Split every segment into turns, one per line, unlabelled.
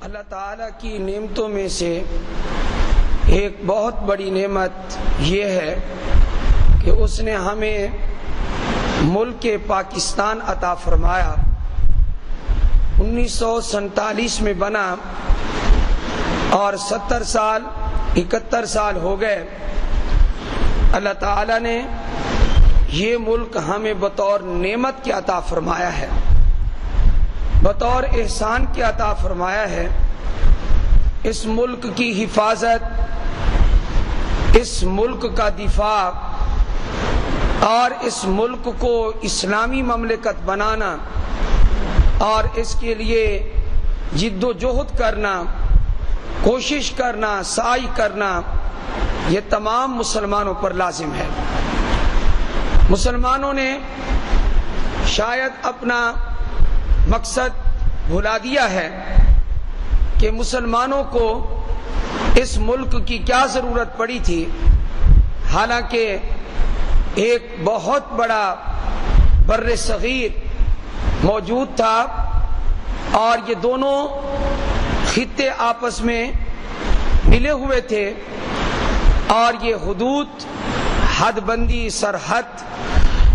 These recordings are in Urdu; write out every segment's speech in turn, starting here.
اللہ تعالیٰ کی نعمتوں میں سے ایک بہت بڑی نعمت یہ ہے کہ اس نے ہمیں ملک پاکستان عطا فرمایا۔ 1947 میں بنا اور 70 سال 71 سال ہو گئے۔ اللہ تعالیٰ نے یہ ملک ہمیں بطور نعمت کے عطا فرمایا ہے، بطور احسان کے عطا فرمایا ہے۔ اس ملک کی حفاظت، اس ملک کا دفاع اور اس ملک کو اسلامی مملکت بنانا اور اس کے لیے جد و جہد کرنا، کوشش کرنا، سعی کرنا، یہ تمام مسلمانوں پر لازم ہے۔ مسلمانوں نے شاید اپنا مقصد بھلا دیا ہے کہ مسلمانوں کو اس ملک کی کیا ضرورت پڑی تھی، حالانکہ ایک بہت بڑا بر صغیر موجود تھا اور یہ دونوں خطے آپس میں ملے ہوئے تھے، اور یہ حدود، حد بندی،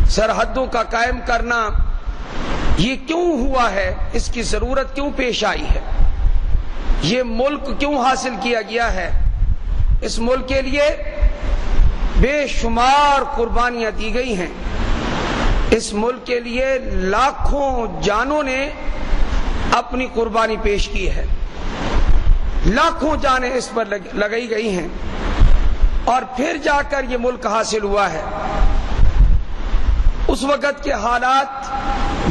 سرحدوں کا قائم کرنا یہ کیوں ہوا ہے، اس کی ضرورت کیوں پیش آئی ہے، یہ ملک کیوں حاصل کیا گیا ہے۔ اس ملک کے لیے بے شمار قربانیاں دی گئی ہیں، اس ملک کے لیے لاکھوں جانوں نے اپنی قربانی پیش کی ہے، لاکھوں جانیں اس پر لگائی گئی ہیں، اور پھر جا کر یہ ملک حاصل ہوا ہے۔ اس وقت کے حالات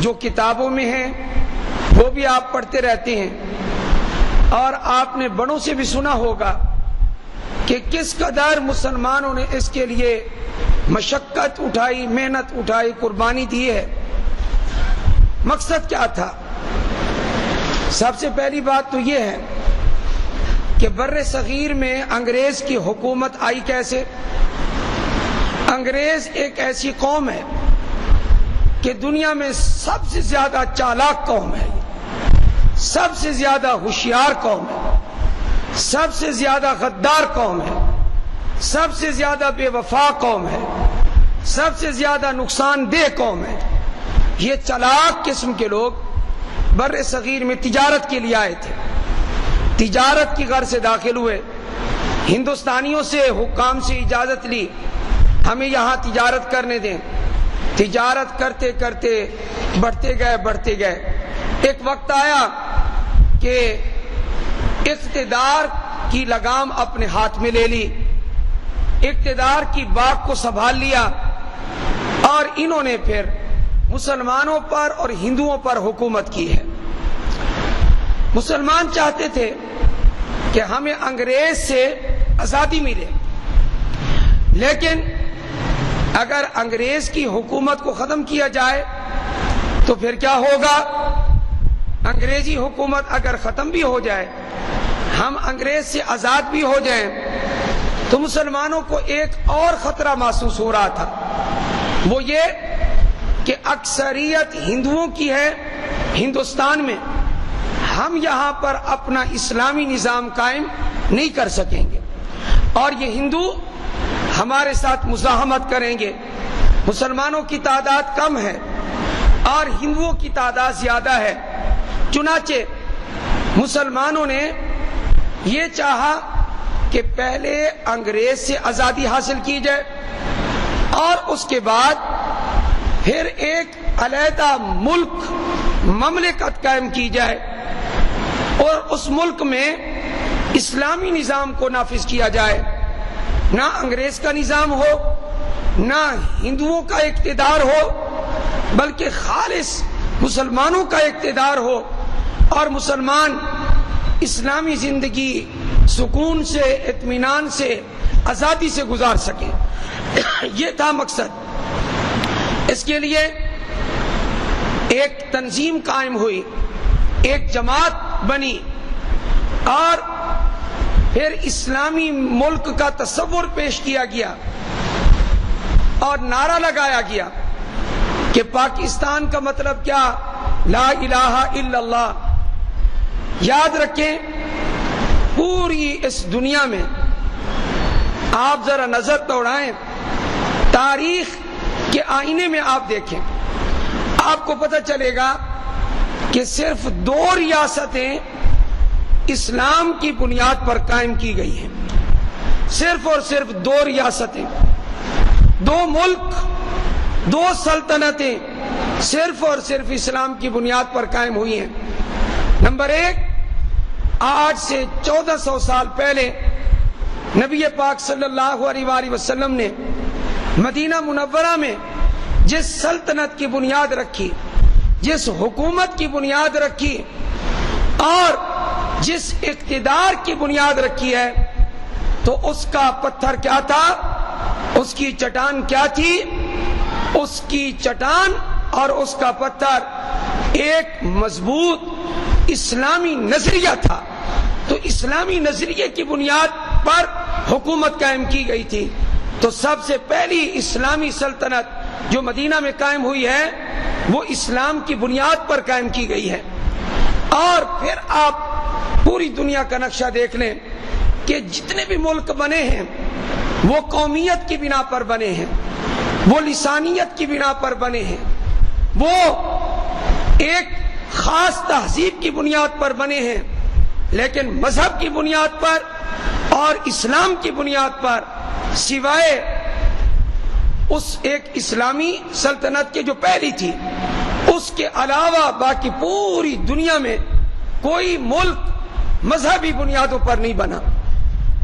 جو کتابوں میں ہیں وہ بھی آپ پڑھتے رہتے ہیں، اور آپ نے بڑوں سے بھی سنا ہوگا کہ کس قدر مسلمانوں نے اس کے لیے مشقت اٹھائی، محنت اٹھائی، قربانی دی ہے۔ مقصد کیا تھا؟ سب سے پہلی بات تو یہ ہے کہ بر صغیر میں انگریز کی حکومت آئی کیسے؟ انگریز ایک ایسی قوم ہے کہ دنیا میں سب سے زیادہ چالاک قوم ہے، سب سے زیادہ ہوشیار قوم ہے، سب سے زیادہ غدار قوم ہے، سب سے زیادہ بے وفا قوم ہے، سب سے زیادہ نقصان دہ قوم ہے۔ یہ چالاک قسم کے لوگ بر صغیر میں تجارت کے لیے آئے تھے، تجارت کی غرض سے داخل ہوئے، ہندوستانیوں سے، حکام سے اجازت لی، ہمیں یہاں تجارت کرنے دیں۔ تجارت کرتے کرتے بڑھتے گئے۔ ایک وقت آیا کہ اقتدار کی لگام اپنے ہاتھ میں لے لی، اقتدار کی باغ کو سنبھال لیا، اور انہوں نے پھر مسلمانوں پر اور ہندوؤں پر حکومت کی ہے۔ مسلمان چاہتے تھے کہ ہمیں انگریز سے آزادی ملے، لیکن اگر انگریز کی حکومت کو ختم کیا جائے تو پھر کیا ہوگا؟ انگریزی حکومت اگر ختم بھی ہو جائے، ہم انگریز سے آزاد بھی ہو جائیں، تو مسلمانوں کو ایک اور خطرہ محسوس ہو رہا تھا، وہ یہ کہ اکثریت ہندوؤں کی ہے ہندوستان میں، ہم یہاں پر اپنا اسلامی نظام قائم نہیں کر سکیں گے، اور یہ ہندو ہمارے ساتھ مزاحمت کریں گے۔ مسلمانوں کی تعداد کم ہے اور ہندوؤں کی تعداد زیادہ ہے، چنانچہ مسلمانوں نے یہ چاہا کہ پہلے انگریز سے آزادی حاصل کی جائے، اور اس کے بعد پھر ایک علیحدہ ملک، مملکت قائم کی جائے، اور اس ملک میں اسلامی نظام کو نافذ کیا جائے، نہ انگریز کا نظام ہو، نہ ہندوؤں کا اقتدار ہو، بلکہ خالص مسلمانوں کا اقتدار ہو، اور مسلمان اسلامی زندگی سکون سے، اطمینان سے، آزادی سے گزار سکے۔ یہ تھا مقصد۔ اس کے لیے ایک تنظیم قائم ہوئی، ایک جماعت بنی، اور پھر اسلامی ملک کا تصور پیش کیا گیا، اور نعرہ لگایا گیا کہ پاکستان کا مطلب کیا؟ لا الہ الا اللہ، یاد رکھیں پوری اس دنیا میں آپ ذرا نظر دوڑائیں، تاریخ کے آئینے میں آپ دیکھیں، آپ کو پتہ چلے گا کہ صرف 2 ریاستیں اسلام کی بنیاد پر قائم کی گئی ہیں، صرف اور صرف 2 ریاستیں، 2 ملک، 2 سلطنتیں صرف اور صرف اسلام کی بنیاد پر قائم ہوئی ہیں۔ نمبر 1، آج سے 1400 سال پہلے نبی پاک صلی اللہ علیہ وآلہ وسلم نے مدینہ منورہ میں جس سلطنت کی بنیاد رکھی، جس حکومت کی بنیاد رکھی اور جس اقتدار کی بنیاد رکھی ہے، تو اس کا پتھر کیا تھا، اس کی چٹان کیا تھی؟ اس کی چٹان اور اس کا پتھر ایک مضبوط اسلامی نظریہ تھا۔ تو اسلامی نظریے کی بنیاد پر حکومت قائم کی گئی تھی۔ تو سب سے پہلی اسلامی سلطنت جو مدینہ میں قائم ہوئی ہے وہ اسلام کی بنیاد پر قائم کی گئی ہے۔ اور پھر آپ پوری دنیا کا نقشہ دیکھ لیں کہ جتنے بھی ملک بنے ہیں وہ قومیت کی بنا پر بنے ہیں، وہ لسانیت کی بنا پر بنے ہیں، وہ ایک خاص تہذیب کی بنیاد پر بنے ہیں، لیکن مذہب کی بنیاد پر اور اسلام کی بنیاد پر سوائے اس ایک اسلامی سلطنت کے جو پہلی تھی اس کے علاوہ باقی پوری دنیا میں کوئی ملک مذہبی بنیادوں پر نہیں بنا،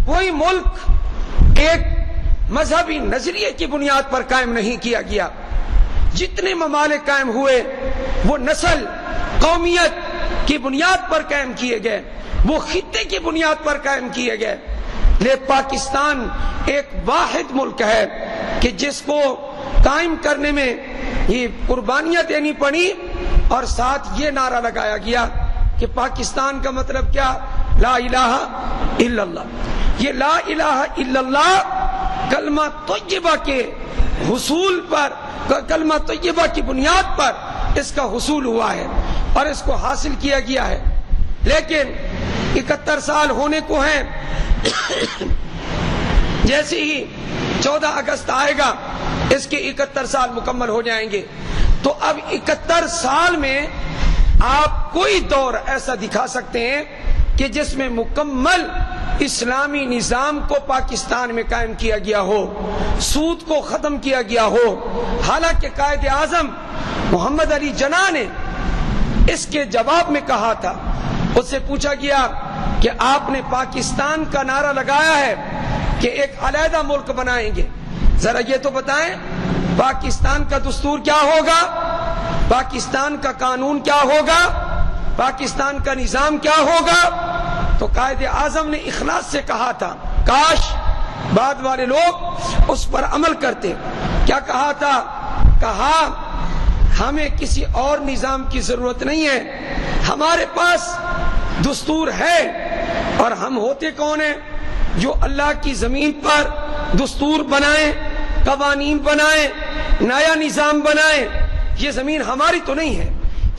کوئی ملک ایک مذہبی نظریے کی بنیاد پر قائم نہیں کیا گیا۔ جتنے ممالک قائم ہوئے وہ نسل قومیت کی بنیاد پر قائم کیے گئے، وہ خطے کی بنیاد پر قائم کیے گئے۔ لیکن پاکستان ایک واحد ملک ہے کہ جس کو قائم کرنے میں یہ قربانیاں دینی پڑی اور ساتھ یہ نعرہ لگایا گیا کہ پاکستان کا مطلب کیا؟ لا الہ الا اللہ۔ یہ لا الہ الا اللہ کلمہ طیبہ کے حصول پر، کلمہ طیبہ کی بنیاد پر اس کا حصول ہوا ہے اور اس کو حاصل کیا گیا ہے۔ لیکن 71 سال ہونے کو ہیں، جیسے ہی 14 اگست آئے گا اس کے 71 سال مکمل ہو جائیں گے۔ تو اب 71 سال میں آپ کوئی دور ایسا دکھا سکتے ہیں کہ جس میں مکمل اسلامی نظام کو پاکستان میں قائم کیا گیا ہو، سود کو ختم کیا گیا ہو؟ حالانکہ قائد اعظم محمد علی جناح نے اس کے جواب میں کہا تھا، اس سے پوچھا گیا کہ آپ نے پاکستان کا نعرہ لگایا ہے کہ ایک علیحدہ ملک بنائیں گے، ذرا یہ تو بتائیں پاکستان کا دستور کیا ہوگا، پاکستان کا قانون کیا ہوگا، پاکستان کا نظام کیا ہوگا؟ تو قائد اعظم نے اخلاص سے کہا تھا، کاش بعد والے لوگ اس پر عمل کرتے۔ کیا کہا تھا؟ کہا ہمیں کسی اور نظام کی ضرورت نہیں ہے، ہمارے پاس دستور ہے۔ اور ہم ہوتے کون ہیں؟ جو اللہ کی زمین پر دستور بنائیں، قوانین بنائیں، نیا نظام بنائیں۔ یہ زمین ہماری تو نہیں ہے،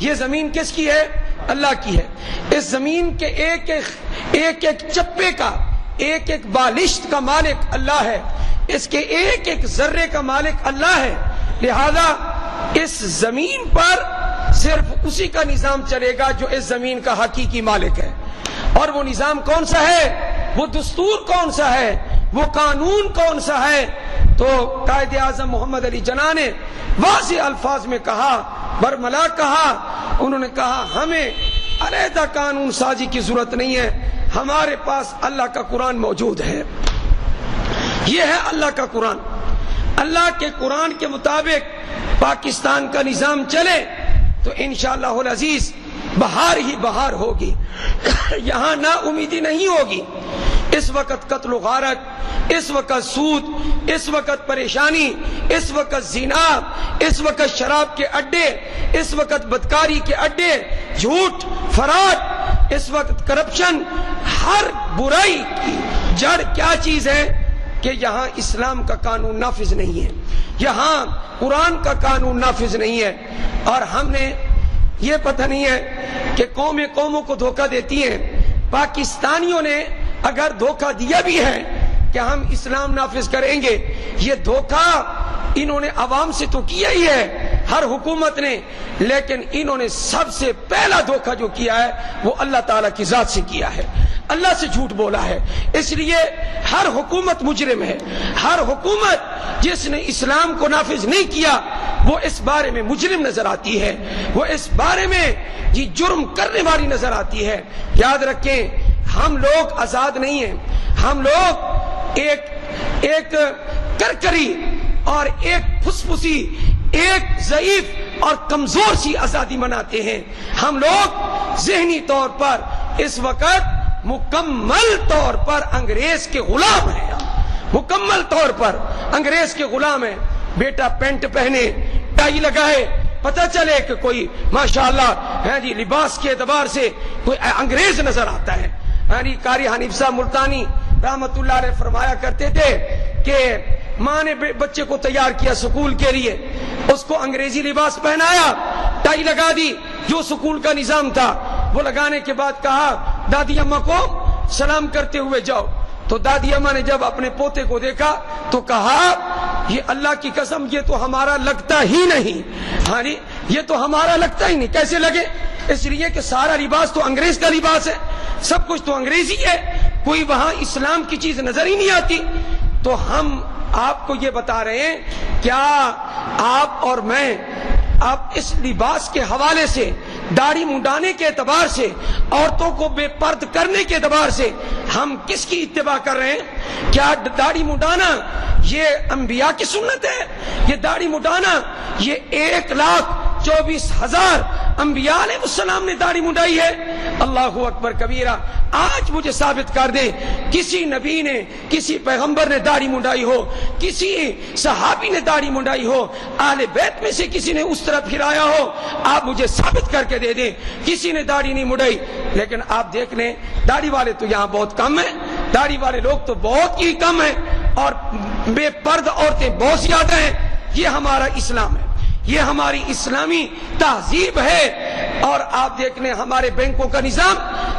یہ زمین کس کی ہے؟ اللہ کی ہے۔ اس زمین کے ایک ایک چپے کا، ایک ایک بالشت کا مالک اللہ ہے، اس کے ایک ایک ذرے کا مالک اللہ ہے۔ لہذا اس زمین پر صرف اسی کا نظام چلے گا جو اس زمین کا حقیقی مالک ہے۔ اور وہ نظام کون سا ہے؟ وہ دستور کون سا ہے؟ وہ قانون کون سا ہے؟ تو قائد اعظم محمد علی جناح نے واضح الفاظ میں کہا، برملا کہا، انہوں نے کہا ہمیں علیحدہ قانون سازی کی ضرورت نہیں ہے، ہمارے پاس اللہ کا قرآن موجود ہے۔ یہ ہے اللہ کا قرآن۔ اللہ کے قرآن کے مطابق پاکستان کا نظام چلے تو انشاءاللہ العزیز بہار ہی بہار ہوگی، یہاں نا امیدی نہیں ہوگی۔ اس وقت قتل و غارت، اس وقت سود، اس وقت پریشانی، اس وقت زنا، اس وقت شراب کے اڈے، اس وقت بدکاری کے اڈے، جھوٹ، فراڈ، اس وقت کرپشن، ہر برائی کی جڑ کیا چیز ہے کہ یہاں اسلام کا قانون نافذ نہیں ہے، یہاں قرآن کا قانون نافذ نہیں ہے۔ اور ہم نے یہ پتہ نہیں ہے کہ قومیں قوموں کو دھوکہ دیتی ہیں. پاکستانیوں نے اگر دھوکہ دیا بھی ہے کہ ہم اسلام نافذ کریں گے، یہ دھوکہ انہوں نے عوام سے تو کیا ہی ہے، ہر حکومت نے، لیکن انہوں نے سب سے پہلا دھوکہ جو کیا ہے وہ اللہ تعالیٰ کی ذات سے کیا ہے، اللہ سے جھوٹ بولا ہے. اس لیے ہر حکومت مجرم ہے. ہر حکومت جس نے اسلام کو نافذ نہیں کیا وہ اس بارے میں مجرم نظر آتی ہے، وہ اس بارے میں یہ جرم کرنے والی نظر آتی ہے. یاد رکھیں ہم لوگ آزاد نہیں ہیں، ہم لوگ ایک کرکری اور ایک پھسپھسی، ایک ضعیف اور کمزور سی آزادی مناتے ہیں. ہم لوگ ذہنی طور پر اس وقت مکمل طور پر انگریز کے غلام ہیں، مکمل طور پر انگریز کے غلام ہیں. بیٹا پینٹ پہنے، ٹائی لگائے، پتہ چلے کہ کوئی ماشاءاللہ ہے جی لباس کے اعتبار سے کوئی انگریز نظر آتا ہے. قاری حنیف صاحب ملتانی رحمت اللہ علیہ فرمایا کرتے تھے کہ ماں نے بچے کو تیار کیا سکول کے لیے، اس کو انگریزی لباس پہنایا، ٹائی لگا دی جو سکول کا نظام تھا، وہ لگانے کے بعد کہا دادی اماں کو سلام کرتے ہوئے جاؤ. تو دادی اماں نے جب اپنے پوتے کو دیکھا تو کہا یہ اللہ کی قسم یہ تو ہمارا لگتا ہی نہیں. ہاں جی یہ تو ہمارا لگتا ہی نہیں. کیسے لگے؟ اس لیے کہ سارا لباس تو انگریز کا لباس ہے، سب کچھ تو انگریزی ہے، کوئی وہاں اسلام کی چیز نظر ہی نہیں آتی. تو ہم آپ کو یہ بتا رہے ہیں، کیا آپ اور میں اب اس لباس کے حوالے سے، داڑھی منڈانے کے اعتبار سے، عورتوں کو بے پرد کرنے کے اعتبار سے ہم کس کی اتباع کر رہے ہیں؟ کیا داڑھی منڈانا یہ انبیاء کی سنت ہے؟ یہ داڑھی منڈانا یہ 1,24,000 انبیاء علیہ السلام نے داڑھی منڈائی ہے؟ اللہ اکبر کبیرہ. آج مجھے ثابت کر دیں کسی نبی نے، کسی پیغمبر نے داڑھی منڈائی ہو، کسی صحابی نے داڑھی منڈائی ہو، اہل بیت میں سے کسی نے اس طرح پھرایا ہو، آپ مجھے ثابت کر کے دے دیں کسی نے داڑھی نہیں منڈائی. لیکن آپ دیکھ لیں داڑھی والے تو یہاں بہت کم ہیں، داڑھی والے لوگ تو بہت ہی کم ہیں، اور بے پرد عورتیں بہت زیادہ ہیں. یہ ہمارا اسلام ہے، یہ ہماری اسلامی تہذیب ہے. اور آپ دیکھ لیں ہمارے بینکوں کا نظام،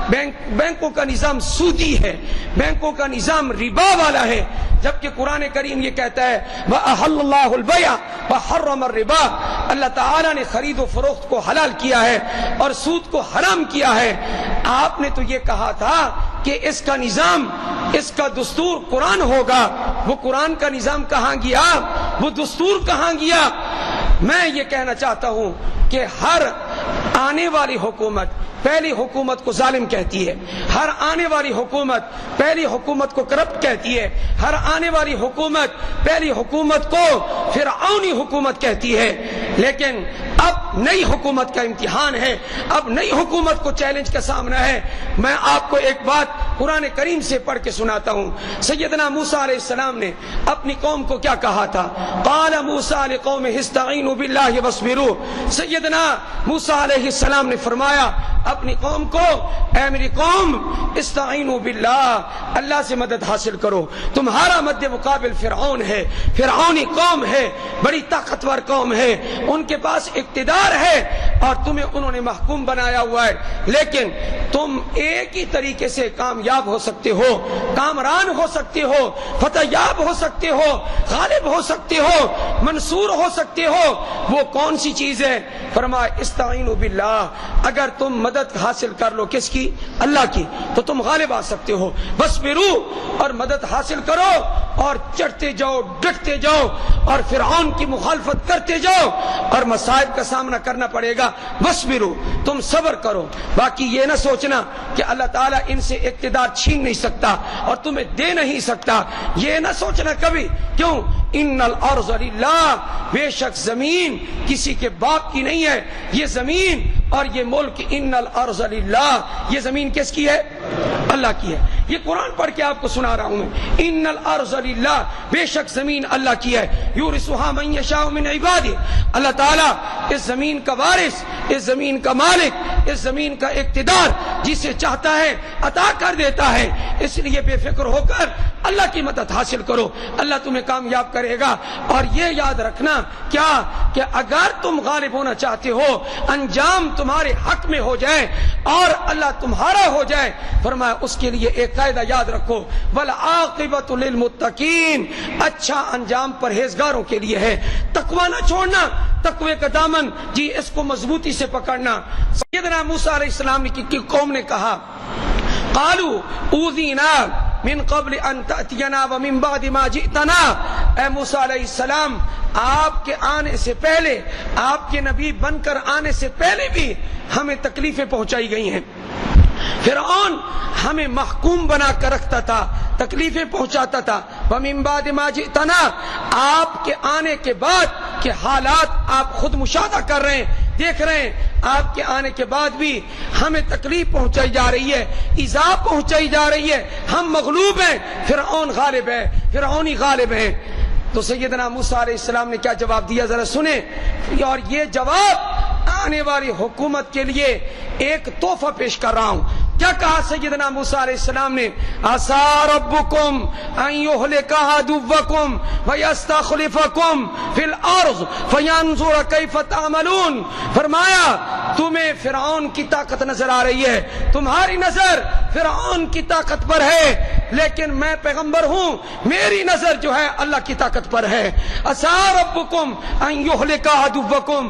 بینکوں کا نظام سودی ہے، بینکوں کا نظام ربا والا ہے، جبکہ قرآن کریم یہ کہتا ہے وَأَحَلَّ اللَّهُ الْبَيْعَ وَحَرَّمَ الرِّبَا، اللہ تعالیٰ نے خرید و فروخت کو حلال کیا ہے اور سود کو حرام کیا ہے. آپ نے تو یہ کہا تھا کہ اس کا نظام، اس کا دستور قرآن ہوگا. وہ قرآن کا نظام کہاں گیا؟ وہ دستور کہاں گیا؟ میں یہ کہنا چاہتا ہوں کہ ہر آنے والی حکومت پہلی حکومت کو ظالم کہتی ہے، ہر آنے والی حکومت پہلی حکومت کو کرپٹ کہتی ہے، ہر آنے والی حکومت پہلی حکومت کو فرعونی حکومت کہتی ہے. لیکن اب نئی حکومت کا امتحان ہے، اب نئی حکومت کو چیلنج کا سامنا ہے. میں آپ کو ایک بات قرآن کریم سے پڑھ کے سناتا ہوں. سیدنا موسیٰ علیہ السلام نے اپنی قوم کو کیا کہا تھا؟ قال موسیٰ لقومہ استعینوا باللہ واصبروا. سیدنا موسیٰ علیہ السلام نے فرمایا اپنی قوم کو، اے میری قوم استعینوا باللہ، اللہ سے مدد حاصل کرو. تمہارا مد مقابل فرعون ہے، فرعونی قوم ہے، بڑی طاقتور قوم ہے، ان کے پاس اقتدار ہے اور تمہیں انہوں نے محکوم بنایا ہوا ہے. لیکن تم ایک ہی طریقے سے کامیاب ہو سکتے ہو، کامران ہو سکتے ہو، فتح یاب ہو سکتے ہو، غالب ہو سکتے ہو، منصور ہو سکتے ہو. وہ کون سی چیز ہے؟ فرمایا استعینوا باللہ، اگر تم مدد حاصل کر لو کس کی؟ اللہ کی، تو تم غالب آ سکتے ہو. واصبروا، اور مدد حاصل کرو اور چڑھتے جاؤ، ڈٹتے جاؤ اور فرعون کی مخالفت کرتے جاؤ اور مصائب کا سامنا کرنا پڑے گا. واصبروا، تم صبر کرو. باقی یہ نہ سوچنا کہ اللہ تعالیٰ ان سے اقتدار چھین نہیں سکتا اور تمہیں دے نہیں سکتا، یہ نہ سوچنا کبھی. کیوں؟ ان الارض للہ، بے شک زمین کسی کے باپ کی نہیں ہے. یہ زمین اور یہ ملک، ان الارض للہ، یہ زمین کس کی ہے؟ اللہ کی ہے. یہ قرآن پڑھ کے آپ کو سنا رہا ہوں میں. ان الارض للہ، بے شک زمین اللہ کی ہے. یورثها من یشاء من عبادہ، اللہ تعالیٰ اس زمین کا وارث، اس زمین کا مالک، اس زمین کا اقتدار جسے چاہتا ہے عطا کر دیتا ہے، اس لیے بے فکر ہو کر اللہ کی مدد حاصل کرو، اللہ تمہیں کامیاب کرے گا۔ اور یہ یاد رکھنا کیا کہ اگر تم غالب ہونا چاہتے ہو، انجام تمہارے حق میں ہو جائے اور اللہ تمہارا ہو جائے، فرمایا اس کے لیے ایک قاعدہ یاد رکھو، والعاقبۃ للمتقین، اچھا انجام پرہیزگاروں کے لیے ہے۔ تقوی نہ چھوڑنا، تقوی کا دامن جی اس کو مضبوطی سے پکڑنا۔ سیدنا موسیٰ علیہ السلام کی قوم نے کہا، قالوا اوذینا من قبل ان تأتینا ومن بعد ما جئتنا، اے موسیٰ علیہ السلام آپ کے آنے سے پہلے، آپ کے نبی بن کر آنے سے پہلے بھی ہمیں تکلیفیں پہنچائی گئی ہیں۔ فرعون ہمیں محکوم بنا کر رکھتا تھا، تکلیفیں پہنچاتا تھا۔ وَمِن بَعْدِ مَا جِئْتَنَا، آپ کے آنے کے بعد کے حالات آپ خود مشاہدہ کر رہے ہیں، دیکھ رہے ہیں، آپ کے آنے کے بعد بھی ہمیں تکلیف پہنچائی جا رہی ہے، ایذا پہنچائی جا رہی ہے، ہم مغلوب ہیں، فرعون غالب ہے، فرعونی غالب ہیں۔ تو سیدنا موسیٰ علیہ السلام نے کیا جواب دیا ذرا سنیں، اور یہ جواب آنے والی حکومت کے لیے ایک تحفہ پیش کر رہا ہوں۔ کیا کہا سیدنا موسیٰ علیہ السلام نے؟ عَسَىٰ رَبُّكُمْ أَن يُهْلِكَ عَدُوَّكُمْ وَيَسْتَخْلِفَكُمْ فِي الْأَرْضِ فَيَنظُرَ كَيْفَ تَعْمَلُونَ۔ فرمایا تمہیں فرعون کی طاقت نظر آ رہی ہے، تمہاری نظر فرعون کی طاقت پر ہے، لیکن میں پیغمبر ہوں، میری نظر جو ہے اللہ کی طاقت پر ہے۔ عَسَىٰ رَبُّكُمْ أَن يُهْلِكَ عَدُوَّكُمْ،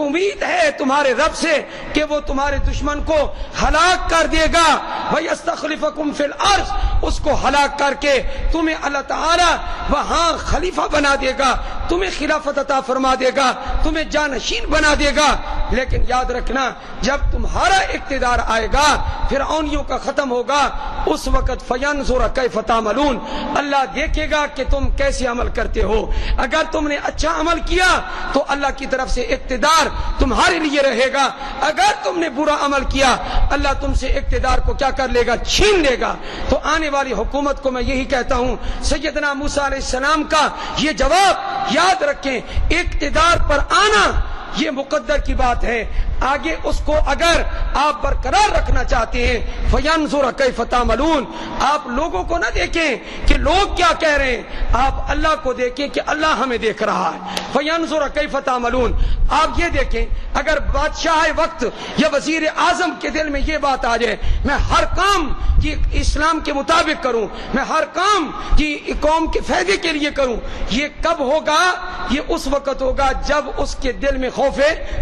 امید ہے تمہارے رب سے کہ وہ تمہارے دشمن کو ہلاک کر دے گا، وَيَسْتَخْلِفَكُمْ فِي الْأَرْضِ، اس کو ہلاک کر کے تمہیں اللہ تعالی وہاں خلیفہ بنا دے گا، تمہیں خلافت عطا فرما دے گا، تمہیں جانشین بنا دے گا۔ لیکن یاد رکھنا جب تمہارا اقتدار آئے گا، فرعونیوں کا ختم ہوگا، اس وقت فَيَنظُرَ كَيْفَ تَعْمَلُونَ، اللہ دیکھے گا کہ تم کیسے عمل کرتے ہو۔ اگر تم نے اچھا عمل کیا تو اللہ کی طرف سے اقتدار تمہارے لیے رہے گا، اگر تم نے برا عمل کیا اللہ تم سے اقتدار کو کیا کر لے گا؟ چھین لے گا۔ تو آنے والی حکومت کو میں یہی کہتا ہوں، سیدنا موسیٰ علیہ السلام کا یہ جواب یاد رکھیں، اقتدار پر آنا یہ مقدر کی بات ہے، آگے اس کو اگر آپ برقرار رکھنا چاہتے ہیں، فَيَنظُرَ كَيْفَ تَعْمَلُونَ، آپ لوگوں کو نہ دیکھیں کہ لوگ کیا کہہ رہے ہیں، آپ اللہ کو دیکھیں کہ اللہ ہمیں دیکھ رہا ہے۔ فَيَنظُرَ كَيْفَ تَعْمَلُونَ، آپ یہ دیکھیں اگر بادشاہ وقت یا وزیر اعظم کے دل میں یہ بات آ جائے میں ہر کام کی اسلام کے مطابق کروں، میں ہر کام کی قوم کے فائدے کے لیے کروں، یہ کب ہوگا؟ یہ اس وقت ہوگا جب اس کے دل میں خوف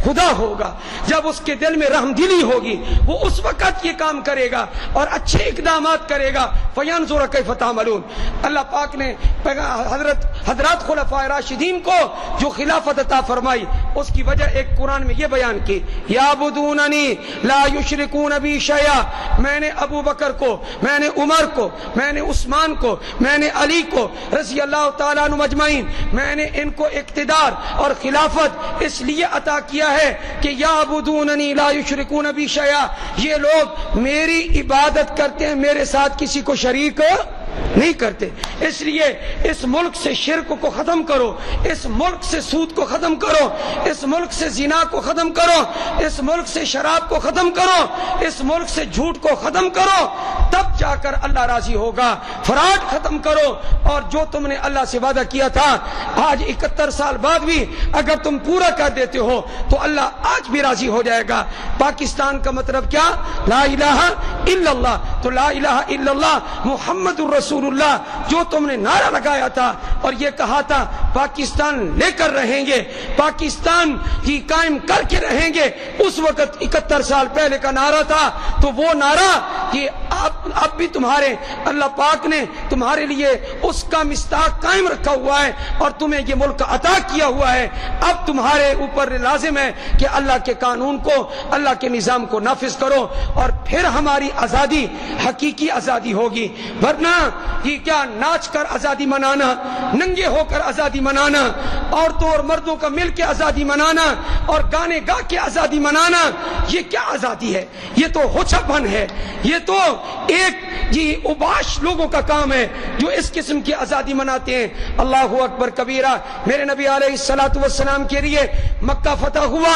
خدا ہوگا، جب اس کے دل میں رحم دلی ہوگی، وہ اس وقت یہ کام کرے گا اور اچھے اقدامات کرے گا۔ فَيَنظُرَ كَيْفَ تَعْمَلُونَ، اللہ پاک نے حضرات خلفائے راشدین کو جو خلافت عطا فرمائی اس کی وجہ ایک قرآن میں یہ بیان کی، یعبدوننی لا یشرکون بی شیئا، میں نے ابو بکر کو، میں نے عمر کو، میں نے عثمان کو، میں نے علی کو رضی اللہ تعالیٰ عنہ اجمعین، میں نے ان کو اقتدار اور خلافت اس لیے عطا کیا ہے کہ یعبدوننی لا یشرکون بی شیئا، یہ لوگ میری عبادت کرتے ہیں، میرے ساتھ کسی کو شریک نہیں کرتے۔ اس لیے اس ملک سے شرک کو ختم کرو، اس ملک سے سود کو ختم کرو، اس ملک سے زنا کو ختم کرو، اس ملک سے شراب کو ختم کرو، اس ملک سے جھوٹ کو ختم کرو، تب جا کر اللہ راضی ہوگا۔ فراڈ ختم کرو، اور جو تم نے اللہ سے وعدہ کیا تھا آج 71 سال بعد بھی اگر تم پورا کر دیتے ہو تو اللہ آج بھی راضی ہو جائے گا۔ پاکستان کا مطلب کیا؟ لا الہ الا اللہ، تو لا الہ الا اللہ محمد رسول اللہ جو تم نے نعرہ لگایا تھا اور یہ کہا تھا پاکستان لے کر رہیں گے، پاکستان کی قائم کر کے رہیں گے، اس وقت 71 سال پہلے کا نعرہ تھا، تو وہ نعرہ کہ اب بھی تمہارے اللہ پاک نے تمہارے لیے اس کا مصداق قائم رکھا ہوا ہے اور تمہیں یہ ملک عطا کیا ہوا ہے۔ اب تمہارے اوپر لازم ہے کہ اللہ کے قانون کو، اللہ کے نظام کو نافذ کرو، اور پھر ہماری آزادی حقیقی آزادی ہوگی۔ ورنہ یہ کیا ناچ کر آزادی منانا، ننگے ہو کر آزادی منانا، عورتوں اور مردوں کا مل کے آزادی منانا اور گانے گا کے آزادی منانا، یہ کیا آزادی ہے؟ یہ تو ہوچا پن ہے، یہ تو ایک اوباش لوگوں کا کام ہے جو اس قسم کی آزادی مناتے ہیں۔ اللہ اکبر کبیرہ، میرے نبی علیہ الصلوۃ والسلام کے لیے مکہ فتح ہوا،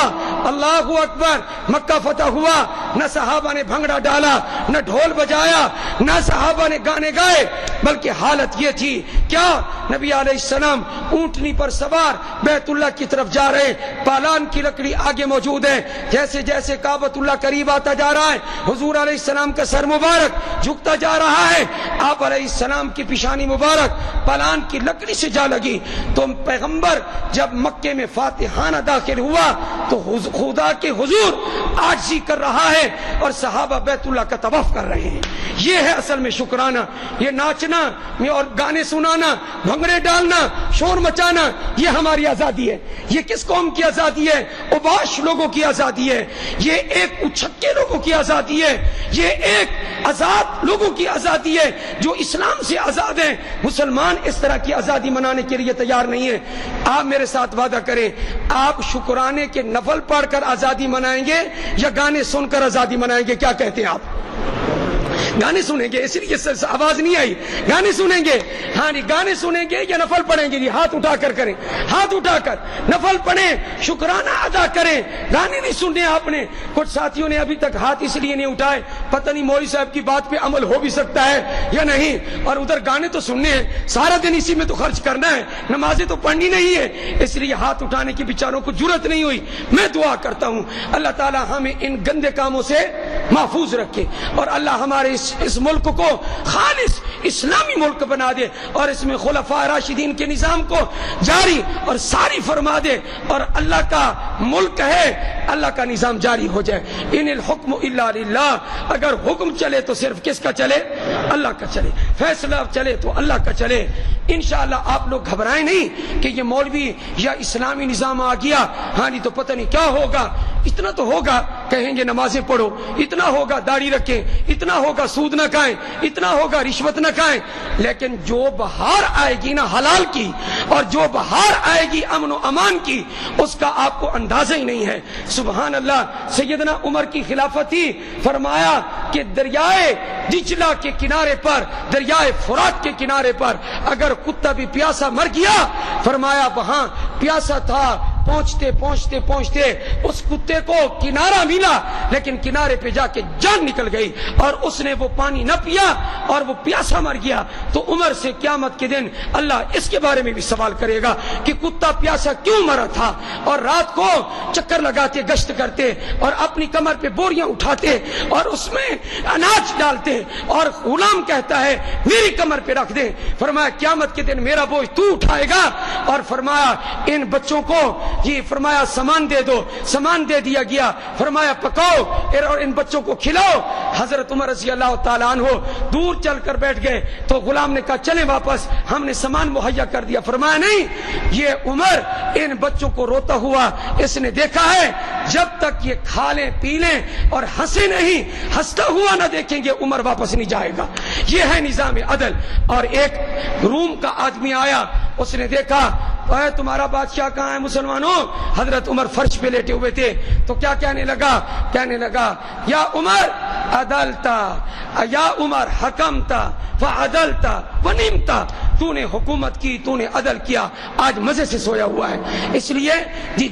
اللہ اکبر، مکہ فتح ہوا، نہ صحابہ نے بھنگڑا ڈالا، نہ ڈھول بجایا، نہ صحابہ نے گانے گائے، بلکہ حالت یہ تھی کیا نبی علیہ السلام اونٹنی پر سوار بیت اللہ کی طرف جا رہے، پالان کی لکڑی آگے موجود ہے، جیسے جیسے کعبۃ اللہ قریب آتا جا رہا ہے حضور علیہ السلام کا سر مبارک جھکتا جا رہا ہے، آپ علیہ السلام کی پیشانی مبارک پالان کی لکڑی سے جا لگی، تو پیغمبر جب مکے میں فاتحانہ داخل ہوا تو خدا کے حضور عاجزی کر رہا ہے اور صحابہ بیت اللہ کا طواف کر رہے ہیں۔ یہ ہے اصل میں شکرانہ، یہ ناچنا اور گانے سنانا، بھنگڑے ڈالنا، شور مچانا، یہ ہماری آزادی ہے۔ یہ کس قوم کی آزادی ہے؟ اوباش لوگوں کی آزادی ہے، یہ ایک اچھکے لوگوں کی آزادی ہے، یہ ایک آزاد لوگوں کی آزادی ہے جو اسلام سے آزاد ہیں۔ مسلمان اس طرح کی آزادی منانے کے لیے تیار نہیں ہے۔ آپ میرے ساتھ وعدہ کریں، آپ شکرانے کے نفل پڑھ کر آزادی منائیں گے یا گانے سن کر آزادی منائیں گے؟ کیا کہتے ہیں آپ؟ گانے سنیں گے، اس لیے آواز نہیں آئی، گانے سنیں گے، ہاں جی گانے سنیں گے یا نفل پڑھیں گے؟ جی ہاتھ اٹھا کر کریں، ہاتھ اٹھا کر نفل پڑھیں، شکرانہ ادا کریں، گانے نہیں سننے آپ نے۔ کچھ ساتھیوں نے ابھی تک ہاتھ اس لیے نہیں اٹھائے، پتہ نہیں مولوی صاحب کی بات پہ عمل ہو بھی سکتا ہے یا نہیں، اور ادھر گانے تو سننے ہیں، سارا دن اسی میں تو خرچ کرنا ہے، نمازیں تو پڑھنی نہیں ہے، اس لیے ہاتھ اٹھانے کی بیچاروں کو جرت نہیں ہوئی۔ میں دعا کرتا ہوں اللہ تعالی ہمیں ان گندے کاموں سے محفوظ رکھے اور اللہ ہمارے اس ملک کو خالص اسلامی ملک بنا دے اور اس میں خلفاء راشدین کے نظام کو جاری اور ساری فرما دے اور اللہ کا ملک ہے، اللہ کا نظام جاری ہو جائے۔ ان الحکم الا للہ، اگر حکم چلے تو صرف کس کا چلے؟ اللہ کا چلے، فیصلہ چلے تو اللہ کا چلے۔ انشاءاللہ آپ لوگ گھبرائیں نہیں کہ یہ مولوی یا اسلامی نظام آ گیا، ہاں جی تو پتہ نہیں کیا ہوگا۔ اتنا تو ہوگا، کہیں گے نمازیں پڑھو، اتنا ہوگا داڑھی رکھیں، اتنا ہوگا سود نہ کھائیں، اتنا ہوگا رشوت نہ کھائیں، لیکن جو بہار آئے گی نا حلال کی اور جو بہار آئے گی امن و امان کی، اس کا آپ کو اندازہ ہی نہیں ہے۔ سبحان اللہ، سیدنا عمر کی خلافت تھی، فرمایا کہ دریائے دجلہ کے کنارے پر، دریائے فرات کے کنارے پر اگر کتا بھی پیاسا مر گیا، فرمایا وہاں پیاسا تھا، پہنچتے پہنچتے پہنچتے اس کتے کو کنارہ ملا لیکن کنارے پہ جا کے جان نکل گئی اور اس نے وہ پانی نہ پیا اور وہ پیاسا مر گیا، تو عمر سے قیامت کے دن اللہ اس کے بارے میں بھی سوال کرے گا کہ کتا پیاسا کیوں مرا تھا اور رات کو چکر لگاتے گشت کرتے اور اپنی کمر پہ بوریاں اٹھاتے اور اس میں اناج ڈالتے اور غلام کہتا ہے میری کمر پہ رکھ دے۔ فرمایا قیامت کے دن میرا بوجھ تو اٹھائے گا، اور فرمایا ان بچوں کو جی فرمایا سامان دے دو، سامان دے دیا گیا، فرمایا پکاؤ اور ان بچوں کو کھلاؤ۔ حضرت عمر رضی اللہ تعالیٰ عنہ دور چل کر بیٹھ گئے تو غلام نے کہا چلیں واپس، ہم نے سامان مہیا کر دیا۔ فرمایا نہیں، یہ عمر ان بچوں کو روتا ہوا اس نے دیکھا ہے، جب تک یہ کھا لیں پی لیں اور ہنسے نہیں، ہنستا ہوا نہ دیکھیں گے عمر واپس نہیں جائے گا۔ یہ ہے نظام عدل۔ اور ایک روم کا آدمی آیا، اس نے دیکھا اے تمہارا بادشاہ کہاں ہے مسلمانوں؟ حضرت عمر فرش پہ لیٹے ہوئے تھے تو کیا کہنے لگا یا عمر عدلتا، یا عمر حکمتا فعدلتا ونمتا، تو نے حکومت کی، تو نے عدل کیا، آج مزے سے سویا ہوا ہے۔ اس لیے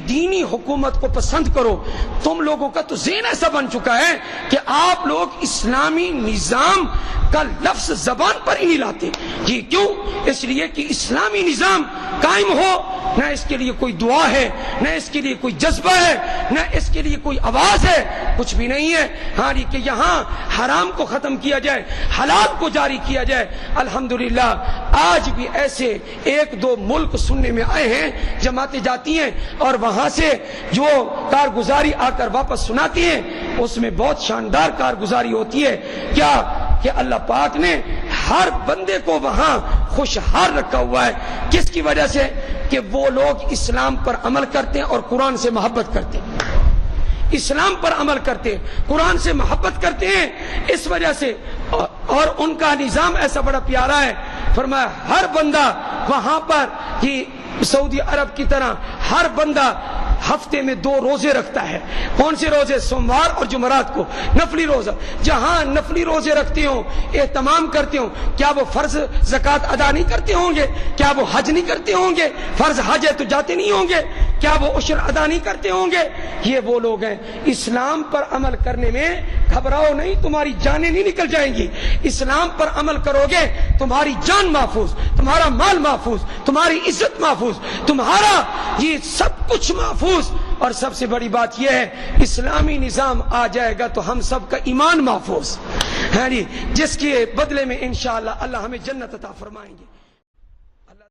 دینی حکومت کو پسند کرو۔ تم لوگوں کا تو ذہن ایسا بن چکا ہے کہ آپ لوگ اسلامی نظام کا لفظ زبان پر ہی نہیں لاتے۔ جی کیوں؟ اس لیے کہ اسلامی نظام قائم ہو، نہ اس کے لیے کوئی دعا ہے، نہ اس کے لیے کوئی جذبہ ہے، نہ اس کے لیے کوئی آواز ہے، کچھ بھی نہیں ہے۔ ہاں جی کہ یہاں حرام کو ختم کیا جائے، حلال کو جاری کیا جائے۔ الحمدللہ آج بھی ایسے ایک دو ملک سننے میں آئے ہیں، جماعتیں جاتی ہیں اور وہاں سے جو کارگزاری آ کر واپس سناتی ہیں اس میں بہت شاندار کارگزاری ہوتی ہے۔ کیا کہ اللہ پاک نے ہر بندے کو وہاں خوشحال رکھا ہوا ہے۔ کس کی وجہ سے؟ کہ وہ لوگ اسلام پر عمل کرتے ہیں اور قرآن سے محبت کرتے ہیں، اسلام پر عمل کرتے ہیں، قرآن سے محبت کرتے ہیں، اس وجہ سے اور ان کا نظام ایسا بڑا پیارا ہے، فرمایا ہر بندہ وہاں پر یہ سعودی عرب کی طرح ہر بندہ ہفتے میں 2 روزے رکھتا ہے۔ کون سے روزے؟ سوموار اور جمعرات کو نفلی روزہ۔ جہاں نفلی روزے رکھتے ہوں، اہتمام کرتے ہوں، کیا وہ فرض زکوٰۃ ادا نہیں کرتے ہوں گے؟ کیا وہ حج نہیں کرتے ہوں گے؟ فرض حج ہے تو جاتے نہیں ہوں گے؟ کیا وہ عشر ادا نہیں کرتے ہوں گے؟ یہ وہ لوگ ہیں۔ اسلام پر عمل کرنے میں گھبراؤ نہیں، تمہاری جانیں نہیں نکل جائیں گی۔ اسلام پر عمل کرو گے تمہاری جان محفوظ، تمہارا مال محفوظ، تمہاری عزت محفوظ، تمہارا یہ سب کچھ محفوظ۔ اور سب سے بڑی بات یہ ہے، اسلامی نظام آ جائے گا تو ہم سب کا ایمان محفوظ ہے، جس کے بدلے میں انشاءاللہ اللہ ہمیں جنت عطا فرمائیں گے۔